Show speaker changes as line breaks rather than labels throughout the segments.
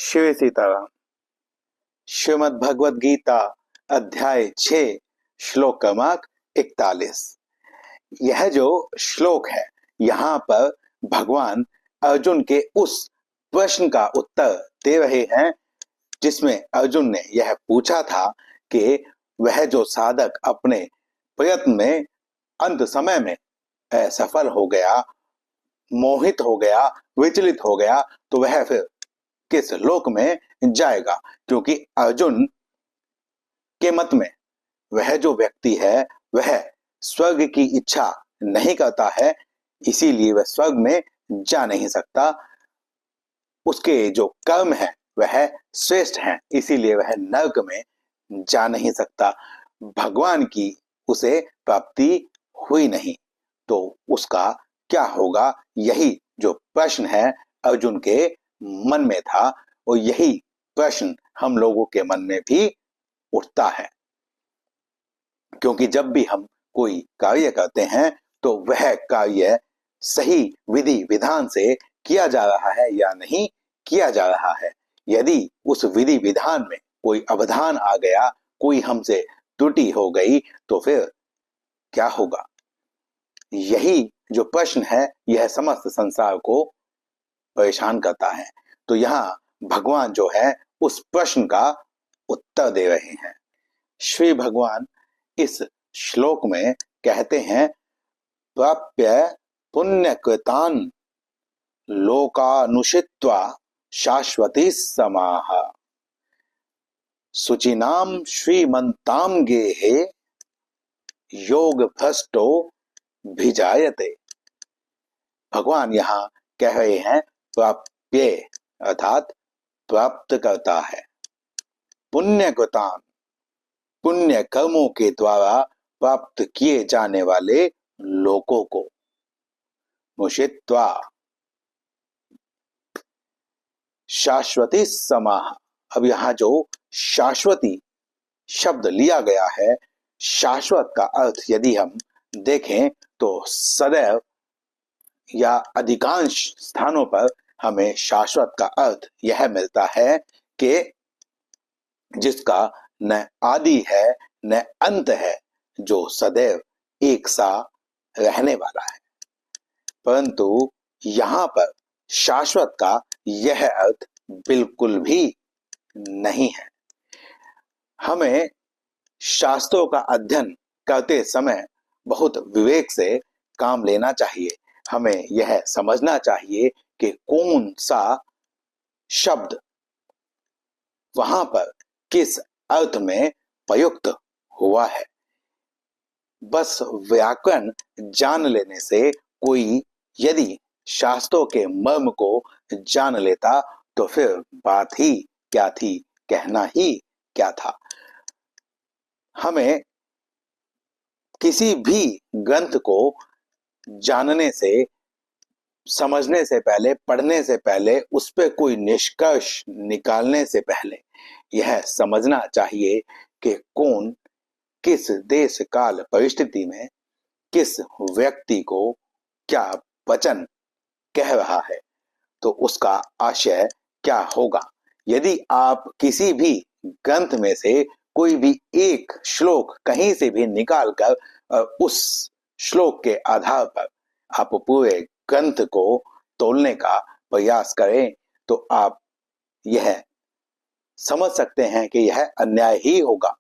शिव सीताराम। श्रीमद् भगवद गीता अध्याय 6 श्लोक क्रमांक 41। यह जो श्लोक है, यहाँ पर भगवान अर्जुन के उस प्रश्न का उत्तर दे रहे हैं जिसमें अर्जुन ने यह पूछा था कि वह जो साधक अपने प्रयत्न में अंत समय में असफल हो गया, मोहित हो गया, विचलित हो गया, तो वह फिर किस लोक में जाएगा। क्योंकि अर्जुन के मत में वह जो व्यक्ति है वह स्वर्ग की इच्छा नहीं करता है, इसीलिए वह स्वर्ग में जा नहीं सकता। उसके जो कर्म है वह श्रेष्ठ हैं, इसीलिए वह नरक में जा नहीं सकता। भगवान की उसे प्राप्ति हुई नहीं, तो उसका क्या होगा, यही जो प्रश्न है अर्जुन के मन में था, और यही प्रश्न हम लोगों के मन में भी उठता है। क्योंकि जब भी हम कोई कार्य करते हैं तो वह कार्य सही विधि विधान से किया जा रहा है या नहीं किया जा रहा है। यदि उस विधि विधान में कोई अवधान आ गया, कोई हमसे त्रुटि हो गई, तो फिर क्या होगा। यही जो प्रश्न है यह समस्त संसार को परेशान करता है। तो यहाँ भगवान जो है उस प्रश्न का उत्तर दे रहे हैं। श्री भगवान इस श्लोक में कहते हैं, प्राप्य पुण्यकृतान् लोकानुषित्वा शाश्वती समाः शुचिनाम श्रीमंताम गेहे योग भ्रष्टो भिजायते। भगवान यहाँ कह रहे हैं प्राप्य अर्थात प्राप्त करता है, पुण्यकृतान पुण्य कर्मों के द्वारा प्राप्त किए जाने वाले लोकों को, मुषित्वा शाश्वती समाः। अब यहाँ जो शाश्वती शब्द लिया गया है, शाश्वत का अर्थ यदि हम देखें तो सदैव या अधिकांश स्थानों पर हमें शाश्वत का अर्थ यह मिलता है कि जिसका न आदि है न अंत है, जो सदैव एक सा रहने वाला है। परंतु यहाँ पर शाश्वत का यह अर्थ बिल्कुल भी नहीं है। हमें शास्त्रों का अध्ययन करते समय बहुत विवेक से काम लेना चाहिए। हमें यह समझना चाहिए कि कौन सा शब्द वहां पर किस अर्थ में प्रयुक्त हुआ है। बस व्याकरण जान लेने से कोई यदि शास्त्रों के मर्म को जान लेता तो फिर बात ही क्या थी, कहना ही क्या था। हमें किसी भी ग्रंथ को जानने से, समझने से पहले, पढ़ने से पहले, उस पर कोई निष्कर्ष निकालने से पहले यह समझना चाहिए कि कौन किस देश काल परिस्थिति में किस व्यक्ति को क्या वचन कह रहा है, तो उसका आशय क्या होगा। यदि आप किसी भी ग्रंथ में से कोई भी एक श्लोक कहीं से भी निकाल कर उस श्लोक के आधार पर आप पूरे ग्रंथ को तोलने का प्रयास करें, तो आप यह समझ सकते हैं कि यह अन्याय ही होगा।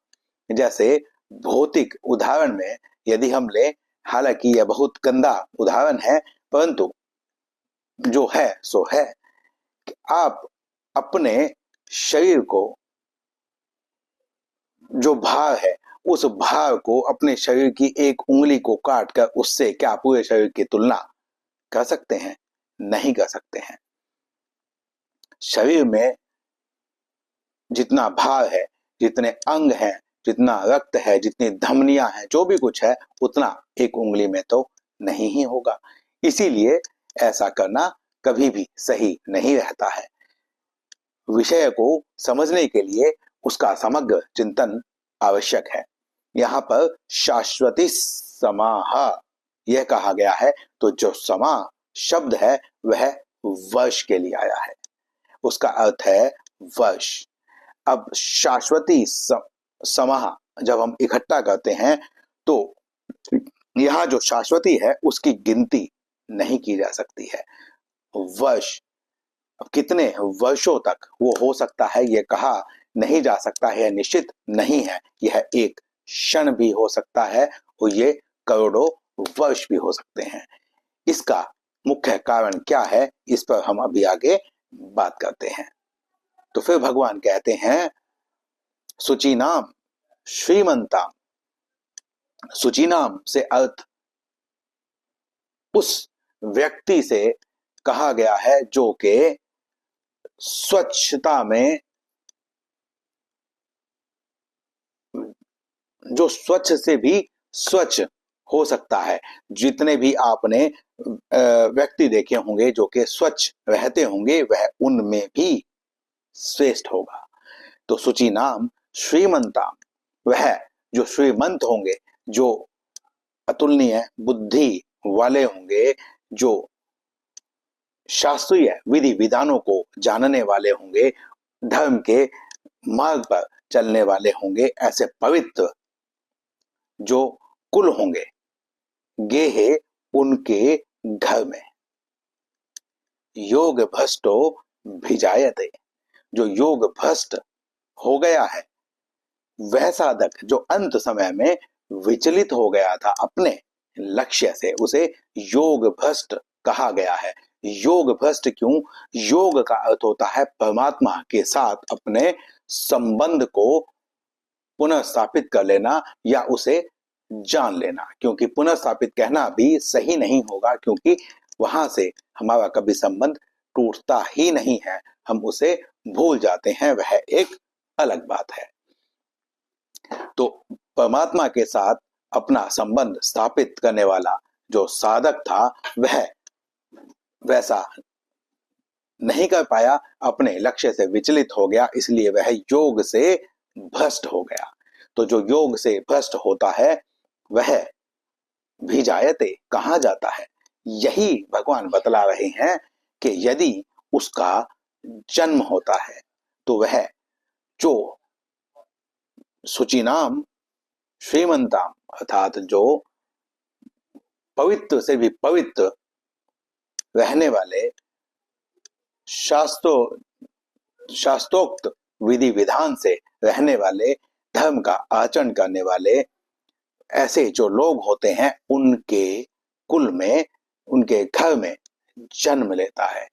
जैसे भौतिक उदाहरण में यदि हम लें, हालांकि यह बहुत गंदा उदाहरण है, परंतु जो है सो है कि आप अपने शरीर को, जो भार है, उस भार को, अपने शरीर की एक उंगली को काट कर उससे क्या पूरे शरीर की तुलना कर सकते हैं? नहीं कर सकते हैं। शरीर में जितना भार है, जितने अंग हैं, जितना रक्त है, जितनी धमनियां हैं, जो भी कुछ है, उतना एक उंगली में तो नहीं ही होगा। इसीलिए ऐसा करना कभी भी सही नहीं रहता है। विषय को समझने के लिए उसका समग्र चिंतन आवश्यक है। यहाँ पर शाश्वती समाः यह कहा गया है, तो जो समा शब्द है वह वर्ष के लिए आया है। उसका अर्थ है वर्ष। अब शाश्वती समाह जब हम इकट्ठा करते हैं तो यहाँ जो शाश्वती है उसकी गिनती नहीं की जा सकती है। वर्ष, अब कितने वर्षों तक वो हो सकता है ये कहा नहीं जा सकता है, निश्चित नहीं है। यह एक क्षण भी हो सकता है और ये करोड़ों वर्ष भी हो सकते हैं। इसका मुख्य कारण क्या है, इस पर हम अभी आगे बात करते हैं। तो फिर भगवान कहते हैं सुचिनाम श्रीमंताम। सुचिनाम से अर्थ उस व्यक्ति से कहा गया है जो कि स्वच्छता में, जो स्वच्छ से भी स्वच्छ हो सकता है। जितने भी आपने व्यक्ति देखे होंगे जो कि स्वच्छ रहते होंगे वह उनमें भी श्रेष्ठ होगा। तो सुचि नाम श्रीमंता, वह जो श्रीमंत होंगे, जो अतुलनीय बुद्धि वाले होंगे, जो शास्त्रीय विधि विधानों को जानने वाले होंगे, धर्म के मार्ग पर चलने वाले होंगे, ऐसे पवित्र जो कुल होंगे, गेहे उनके घर में। योग भ्रष्टो भिजायते, जो योग भ्रष्ट हो गया है वह साधक जो अंत समय में विचलित हो गया था अपने लक्ष्य से, उसे योग भ्रष्ट कहा गया है। योग भ्रष्ट क्यों? योग का अर्थ होता है परमात्मा के साथ अपने संबंध को पुनः स्थापित कर लेना या उसे जान लेना, क्योंकि पुनः स्थापित कहना भी सही नहीं होगा, क्योंकि वहां से हमारा कभी संबंध टूटता ही नहीं है, हम उसे भूल जाते हैं, वह एक अलग बात है। तो परमात्मा के साथ अपना संबंध स्थापित करने वाला जो साधक था वह वैसा नहीं कर पाया, अपने लक्ष्य से विचलित हो गया, इसलिए वह योग से भ्रष्ट हो गया। तो जो योग से भ्रष्ट होता है वह भी जायते, कहाँ जाता है? यही भगवान बतला रहे हैं कि यदि उसका जन्म होता है तो वह जो सुचिनाम श्रीमंताम अर्थात जो पवित्र से भी पवित्र रहने वाले, शास्त्रोक्त विधि विधान से रहने वाले, धर्म का आचरण करने वाले ऐसे जो लोग होते हैं, उनके कुल में, उनके घर में जन्म लेता है।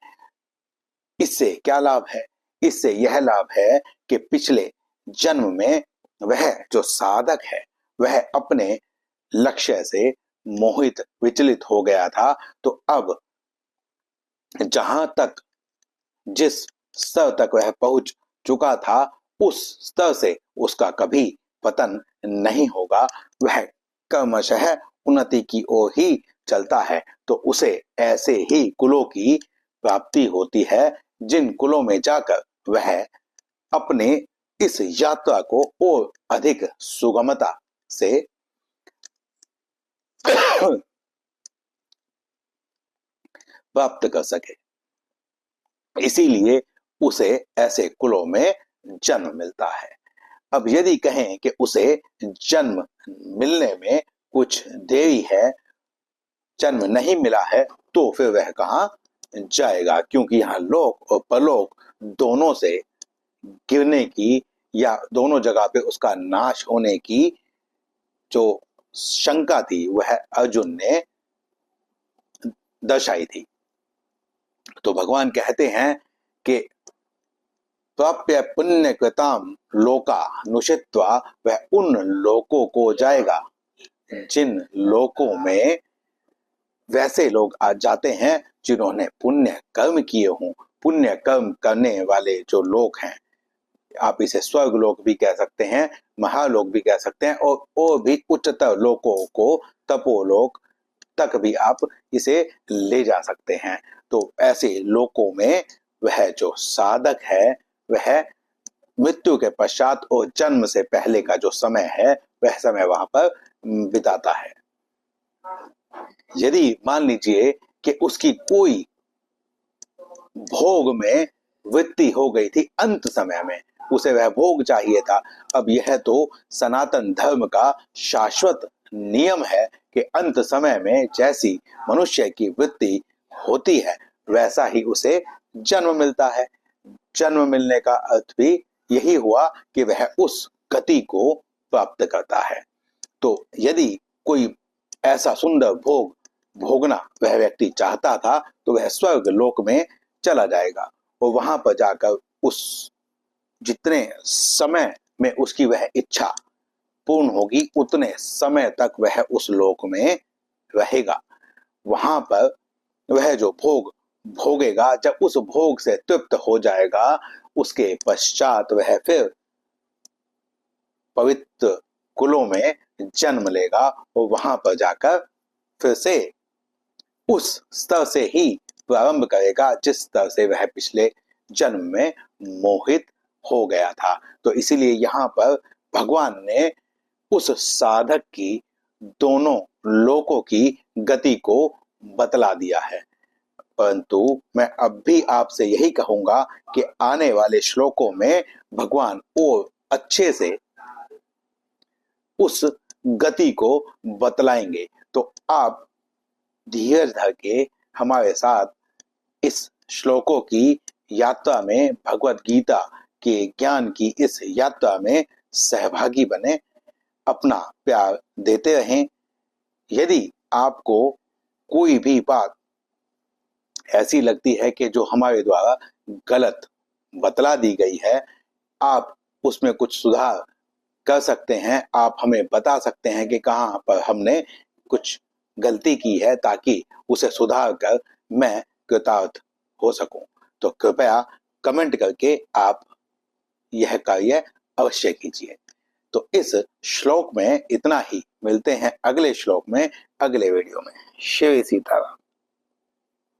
इससे क्या लाभ है? इससे यह लाभ है कि पिछले जन्म में वह जो साधक है वह अपने लक्ष्य से मोहित विचलित हो गया था, तो अब जहां तक, जिस स्तर तक वह पहुंच चुका था उस स्तर से उसका कभी पतन नहीं होगा, वह क्रमशः उन्नति की ओर ही चलता है। तो उसे ऐसे ही कुलों की प्राप्ति होती है जिन कुलों में जाकर वह अपने इस यात्रा को और अधिक सुगमता से प्राप्त कर सके। इसीलिए उसे ऐसे कुलों में जन्म मिलता है। अब यदि कहें कि उसे जन्म मिलने में कुछ देरी है, जन्म नहीं मिला है, तो फिर वह कहाँ जाएगा? क्योंकि यहाँ लोक और परलोक दोनों से गिरने की या दोनों जगह पे उसका नाश होने की जो शंका थी वह अर्जुन ने दर्शाई थी। तो भगवान कहते हैं कि प्राप्य पुण्य कृताम लोका नुषित्वा, वह उन लोकों को जाएगा जिन लोकों में वैसे लोग आ जाते हैं जिन्होंने पुण्य कर्म किए हों। पुण्य कर्म करने वाले जो लोग हैं, आप इसे स्वर्ग लोक भी कह सकते हैं, महालोक भी कह सकते हैं, और भी उच्चतर लोकों को तपोलोक तक भी आप इसे ले जा सकते हैं। तो ऐसे लोकों में वह जो साधक है वह मृत्यु के पश्चात और जन्म से पहले का जो समय है वह समय वहां पर बिताता है। यदि मान लीजिए कि उसकी कोई भोग में वृत्ति हो गई थी अंत समय में, उसे वह भोग चाहिए था। अब यह तो सनातन धर्म का शाश्वत नियम है कि अंत समय में जैसी मनुष्य की वृत्ति होती है वैसा ही उसे जन्म मिलता है। जन्म मिलने का अर्थ भी यही हुआ कि वह उस गति को प्राप्त करता है। तो यदि कोई ऐसा सुंदर भोग भोगना वह व्यक्ति चाहता था तो वह स्वर्ग लोक में चला जाएगा और वहां पर जाकर उस जितने समय में उसकी वह इच्छा पूर्ण होगी उतने समय तक वह उस लोक में रहेगा। वहां पर वह जो भोग भोगेगा, जब उस भोग से तृप्त हो जाएगा उसके पश्चात वह फिर पवित्र कुलों में जन्म लेगा और वहां पर जाकर फिर से उस स्तर से ही प्रारंभ करेगा जिस स्तर से वह पिछले जन्म में मोहित हो गया था। तो इसीलिए यहाँ पर भगवान ने उस साधक की दोनों लोकों की गति को बतला दिया है। परंतु मैं अब भी आपसे यही कहूंगा कि आने वाले श्लोकों में भगवान और अच्छे से उस गति को बतलाएंगे। तो आप धीरज धर के हमारे साथ इस श्लोकों की यात्रा में, भगवत गीता के ज्ञान की इस यात्रा में सहभागी बने, अपना प्यार देते रहें। यदि आपको कोई भी बात ऐसी लगती है कि जो हमारे द्वारा गलत बतला दी गई है, आप उसमें कुछ सुधार कर सकते हैं। आप हमें बता सकते हैं कि कहाँ पर हमने कुछ गलती की है ताकि उसे सुधार कर मैं कृतार्थ हो सकूं। तो कृपया कमेंट करके आप यह कार्य अवश्य कीजिए। तो इस श्लोक में इतना ही। मिलते हैं अगले श्लोक में, अगले वीडियो में। शिव सीताराम।